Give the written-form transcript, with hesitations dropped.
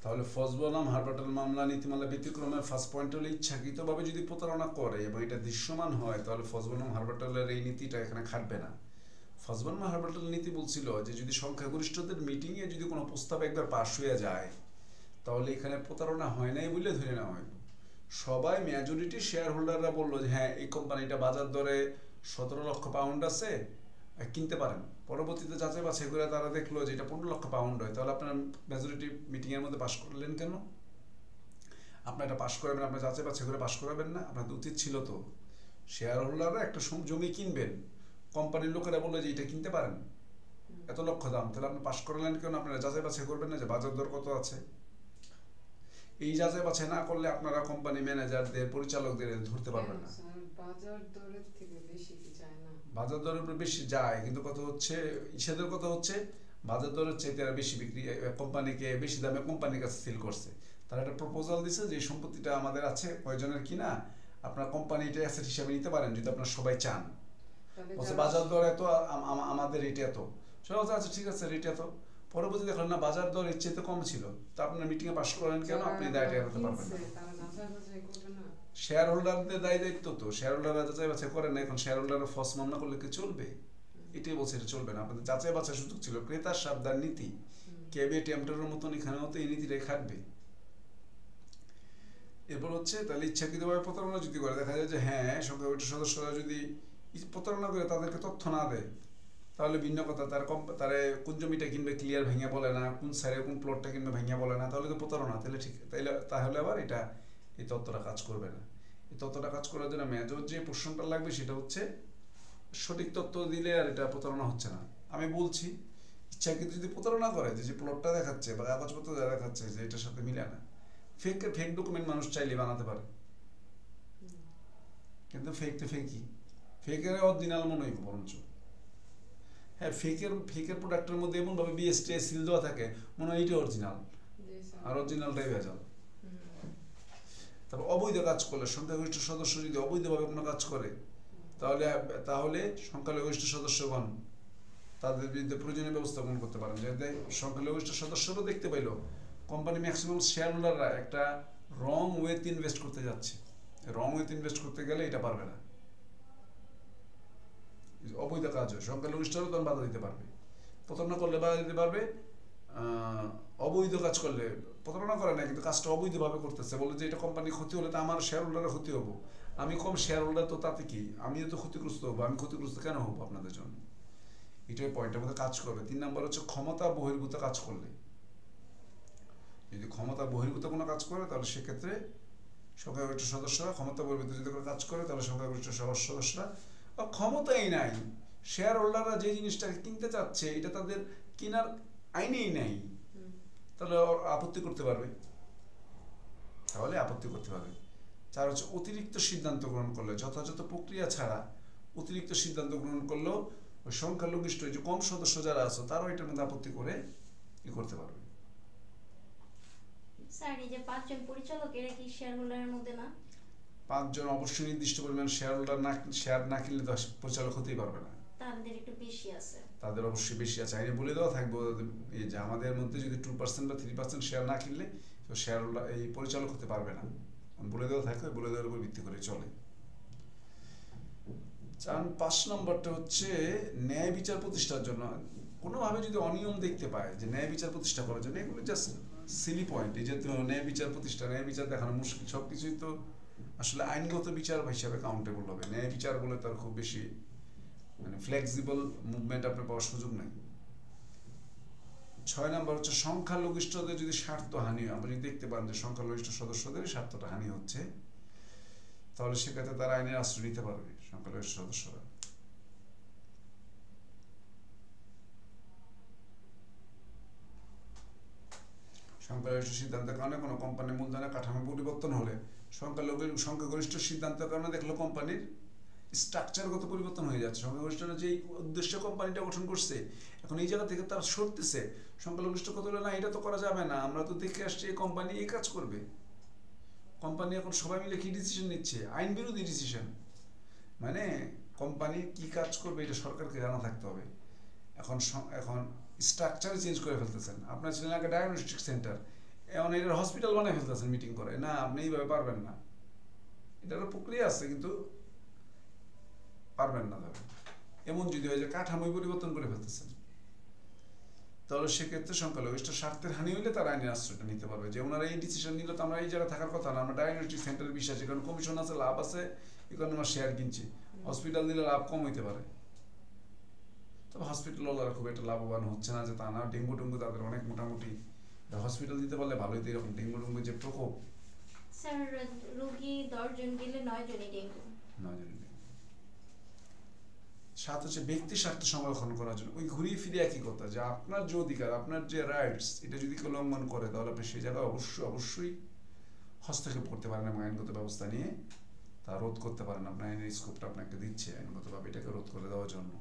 তাহলে ফজল বনাম হারবাটাল মামলা নীতিমালা ব্যতিক্রমের ফার্স্ট পয়েন্ট হলো ইচ্ছাকৃতভাবে যদি প্রতারণা করে এবং এটা দৃশ্যমান হয় তাহলে ফজল বনাম হারবাটালের এই নীতিটা এখানে খাটবে না। ফজল বনাম হারবাটাল নীতি বলছিল যে যদি সংখ্যাগরিষ্ঠদের মিটিংয়ে যদি কোনো প্রস্তাব একবার পাশ হয়ে যায় তাহলে এখানে প্রতারণা হয় নাই বলে ধরে নেওয়া হয়। সবাই মেজরিটি শেয়ার হোল্ডাররা বললো যে হ্যাঁ এই কোম্পানিটা বাজার দরে 17 লক্ষ পাউন্ড আছে, কিনতে পারেন। পরবর্তীতে যাচাই বাছাই করে তারা দেখলো যে এটা 15 লক্ষ পাউন্ড হয়, তাহলে আপনার মেজরিটি মিটিংয়ের মধ্যে পাশ করলেন কেন? আপনার এটা পাশ করাবেন, আপনার যাচাই বাছাই করে পাশ করাবেন না? আপনার তো উচিত ছিল তো শেয়ার হোল্ডাররা একটা জমি কিনবেন, কোম্পানির লোকেরা বললো যে এটা কিনতে পারেন, এত লক্ষ দাম, তাহলে আপনি পাশ করালেন কেন? আপনারা যাচাই বাছাই করবেন না যে বাজার দর কত আছে? এই যাচাই বাছাই না করলে আপনারা কোম্পানি ম্যানেজারদের পরিচালকদের ধরতে পারবেন না। বাজার দরের থেকে বেশি কি যায় না? বাজার দরের উপরে বেশি যায়, কিন্তু কথা হচ্ছে ইসেদের কথা হচ্ছে বাজার দরের চাইতে আর বেশি বিক্রি, কোম্পানিকে বেশি দামে কোম্পানির কাছে সেল করছে। তারা একটা প্রপোজাল দিছে যে সম্পত্তিটা আমাদের আছে কয়জনের কিনা, আপনার কোম্পানিটা অ্যাসেট হিসাবে নিতে পারেন যদি আপনারা সবাই চান। বলছে বাজার দর এত, আমাদের রেট এত। সবাই বলছে আচ্ছা ঠিক আছে রেট এত। পরবর্তী দেখলেন না বাজার দর এর চেয়ে কম ছিল, তো আপনার মিটিংয়ে পাশ করেন কেন? আপনি দায়টা এড়াতে পারবেন না। শেয়ার হোল্ডারদের দায় দায়িত্ব তো, শেয়ার হোল্ডাররা যাচাই বাছাই করেন না, এখন শেয়ার হোল্ডাররা ফস মামলা করলে কি চলবে? এটাই বলছে এটা চলবে না। আপনাদের যাচাই বাছাই সুযোগ ছিল, ক্রেতার সাবধান নীতি, কেবে টেম্পটারের মতন এখানেও তো এই নীতিটাই খাটবে। এরপর হচ্ছে তাহলে ইচ্ছাকৃতভাবে প্রতারণা যদি করে, দেখা যায় যে হ্যাঁ সংখ্যাগরিষ্ঠ সদস্যরা যদি প্রতারণা করে তাদেরকে তথ্য না দেয় তাহলে ভিন্ন কথা, তারা কোন জমিটা কিনবে ক্লিয়ার ভেঙে বলে না, কোন সাইডে কোন প্লটটা কিনবে ভেঙে বলে না, তাহলে তো প্রতারণা। তাহলে ঠিক তাহলে আবার এটা এই তত্ত্বটা কাজ করবে না। এই তত্ত্বটা কাজ করার জন্য মেজর যে প্রশ্নটা লাগবে সেটা হচ্ছে সঠিক তথ্য দিলে আর এটা প্রতারণা হচ্ছে না। আমি বলছি ইচ্ছাকৃত যদি প্রতারণা করে যে প্লটটা দেখাচ্ছে বা কাগজপত্র যা দেখাচ্ছে যে এটার সাথে মিলে না, ফেক ডকুমেন্ট মানুষ চাইলে বানাতে পারে, কিন্তু ফেক তো ফেকই, ফেকের অরিজিনাল মনে হয় বরঞ্চ। হ্যাঁ ফেকের প্রোডাক্টের মধ্যে এমনভাবে বিএসটি সিল দেওয়া থাকে মনে হয় এইটা অরিজিনাল, আর অরিজিনালটাই ভেজাল। তারপর অবৈধ কাজ করলে, সংখ্যাগরিষ্ঠ সদস্য যদি অবৈধভাবে কোনো কাজ করে তাহলে সংখ্যালঘিষ্ঠ সদস্যগণ তাদের বিরুদ্ধে প্রয়োজনীয় ব্যবস্থা গ্রহণ করতে পারেন। যাতে সংখ্যালঘিষ্ঠ সদস্যরাও দেখতে পাইল কোম্পানি ম্যাক্সিমাম শেয়ার হোল্ডাররা একটা রং ওয়েতে ইনভেস্ট করতে যাচ্ছে, রং ওয়েতে ইনভেস্ট করতে গেলে এটা পারবে না। অবৈধ কাজ হয় সংখ্যালঘিষ্ঠরা তখন বাধা দিতে পারবে, প্রতারণা করলে বাধা দিতে পারবে। অবৈধ কাজ করলে প্রতারণা করে না কিন্তু কাজটা অবৈধভাবে করতেছে, বলে যে এটা কোম্পানি ক্ষতি হলে তো আমার শেয়ার হোল্ডারের ক্ষতি হবো, আমি কম শেয়ার হোল্ডার তো তাতে কি, আমিও তো ক্ষতিগ্রস্ত হবো, আমি ক্ষতিগ্রস্ত কেন হবো আপনাদের জন্য? এটাই পয়েন্টের মধ্যে কাজ করবে। 3 নম্বর হচ্ছে ক্ষমতা বহির্ভূত কাজ করলে, যদি ক্ষমতা বহির্ভূত কোনো কাজ করে তাহলে সেক্ষেত্রে সংখ্যাগরিষ্ঠ সদস্যরা ক্ষমতা বহির্ভূত যদি কোনো কাজ করে তাহলে সংখ্যাগরিষ্ঠ সদস্যরা ক্ষমতাই নাই, শেয়ার হোল্ডাররা যে জিনিসটাকে কিনতে চাচ্ছে এটা তাদের কেনার আইনেই নাই, তাহলে আপত্তি করতে পারবে, তাহলে আপত্তি করতে পারবে। 4 হচ্ছে অতিরিক্ত সিদ্ধান্ত গ্রহণ করলে, যথাযথ প্রক্রিয়া ছাড়া অতিরিক্ত সিদ্ধান্ত গ্রহণ করলেও ওই সংখ্যালঘিষ্ঠ যে কম সদস্য যারা আছে তারাও এটার মধ্যে আপত্তি করে কি করতে পারবে। স্যার এই যে 5 জন পরিচালক এরা কি শেয়ার হোল্ডারের মধ্যে না? 5 জন অবশ্যই নির্দিষ্ট পরিমাণ শেয়ার হোল্ডার শেয়ার না কিনলে তো পরিচালক হতেই পারবে না, তাদের একটু বেশি আছে, তাদের অবশ্যই বেশি আছে। আইনে বলে দেওয়া থাকবে এই যে আমাদের মধ্যে যদি 2% বা 3% শেয়ার না কিনলে তো শেয়ার হোল্ডার এই পরিচালক হতে পারবে না, বলে দেওয়া থাকবে, বলে দেওয়ার উপর ভিত্তি করে চলে। 5 নম্বরটা হচ্ছে ন্যায় বিচার প্রতিষ্ঠার জন্য কোনোভাবে যদি অনিয়ম দেখতে পায় যে ন্যায় বিচার প্রতিষ্ঠা করার জন্য, এগুলো জাস্ট সিলি পয়েন্ট। এই যে ন্যায় বিচার প্রতিষ্ঠা, ন্যায় বিচার দেখানো মুশকিল, সব কিছুই তো আসলে আইনগত বিচার হিসাবে কাউন্টেবল হবে। ন্যায় বিচার বলে তার খুব বেশি মানে ফ্লেক্সিবল মুভমেন্ট আপনার পাওয়ার সুযোগ নেই। 6 নম্বর হচ্ছে সংখ্যালঘিষ্ঠদের যদি স্বার্থ হানি হয়, আপনি যদি দেখতে পান যে সংখ্যালঘিষ্ঠ সদস্যদের স্বার্থটা হানি হচ্ছে তাহলে সেক্ষেত্রে তারা আইনের আশ্রয় নিতে পারবে সংখ্যালঘিষ্ঠ সদস্যরা। সংখ্যাগরিষ্ঠ সিদ্ধান্তের কারণে কোনো কোম্পানির মূলধনের কাঠামো পরিবর্তন হলে সংখ্যাগরিষ্ঠ সিদ্ধান্তের কারণে দেখলো কোম্পানির স্ট্রাকচারগত পরিবর্তন হয়ে যাচ্ছে, সংখ্যাগরিষ্ঠরা যেই উদ্দেশ্যে কোম্পানিটা গঠন করছে এখন এই জায়গা থেকে তারা সরতেছে, সংখ্যালঘিষ্ঠ কত হলে না এটা তো করা যাবে না, আমরা তো দেখে আসছি এই কোম্পানি এই কাজ করবে। কোম্পানি এখন সবাই মিলে কি ডিসিশন নিচ্ছে? আইন বিরোধী ডিসিশন, মানে কোম্পানি কি কাজ করবে এটা সরকারকে জানা থাকতে হবে। এখন স্ট্রাকচার চেঞ্জ করে ফেলতেছেন, আপনার ছিলেন আগে ডায়াগনস্টিক সেন্টার, এমন এটা হসপিটাল বানাই ফেলতেছেন মিটিং করে, না আপনি এইভাবে পারবেন না, এটারও প্রক্রিয়া আছে কিন্তু পারবেন না ধরেন। এমন যদি হয় যে কাঠামোই পরিবর্তন করে ফেলতেছেন, তাহলে সেক্ষেত্রে সংখ্যালঘিষ্ঠ স্বার্থের হানি হইলে তারা আইনের আশ্রয়টা নিতে পারবে, যে ওনারা এই ডিসিশন নিলে তো আমরা এই জায়গায় থাকার কথা না, আমরা ডায়াগনস্টিক সেন্টারের বিশ্বাসী, কারণ কমিশন আছে, লাভ আছে, এখানে আমরা শেয়ার কিনছি, হসপিটাল দিলে লাভ কম হইতে পারে। তবে হসপিটালওয়ালারা খুব একটা লাভবান হচ্ছে না যে তা না, ডেঙ্গু টেঙ্গু তাদের অনেক মোটামুটি হসপিটাল দিতে পারলে ভালোই, তো এরকম ডেঙ্গু টেঙ্গু যে প্রকোপ, স্যার রোগী 10 জন গেলে 9 জনই ডেঙ্গু। না জানি না। সাত হচ্ছে ব্যক্তি স্বার্থ সংরক্ষণ করার জন্য, ওই ঘুরিয়ে ফিরে একই কথা, যে আপনার যে অধিকার, আপনার যে রাইটস, এটা যদি কেউ লঙ্ঘন করে তাহলে আপনি সেই জায়গায় অবশ্যই হস্তক্ষেপ করতে পারেন এবং আইনগত ব্যবস্থা নিয়ে তা রোধ করতে পারেন। আপনার আইনের স্কোপটা আপনাকে দিচ্ছে আইনগতভাবে এটাকে রোধ করে দেওয়ার জন্য।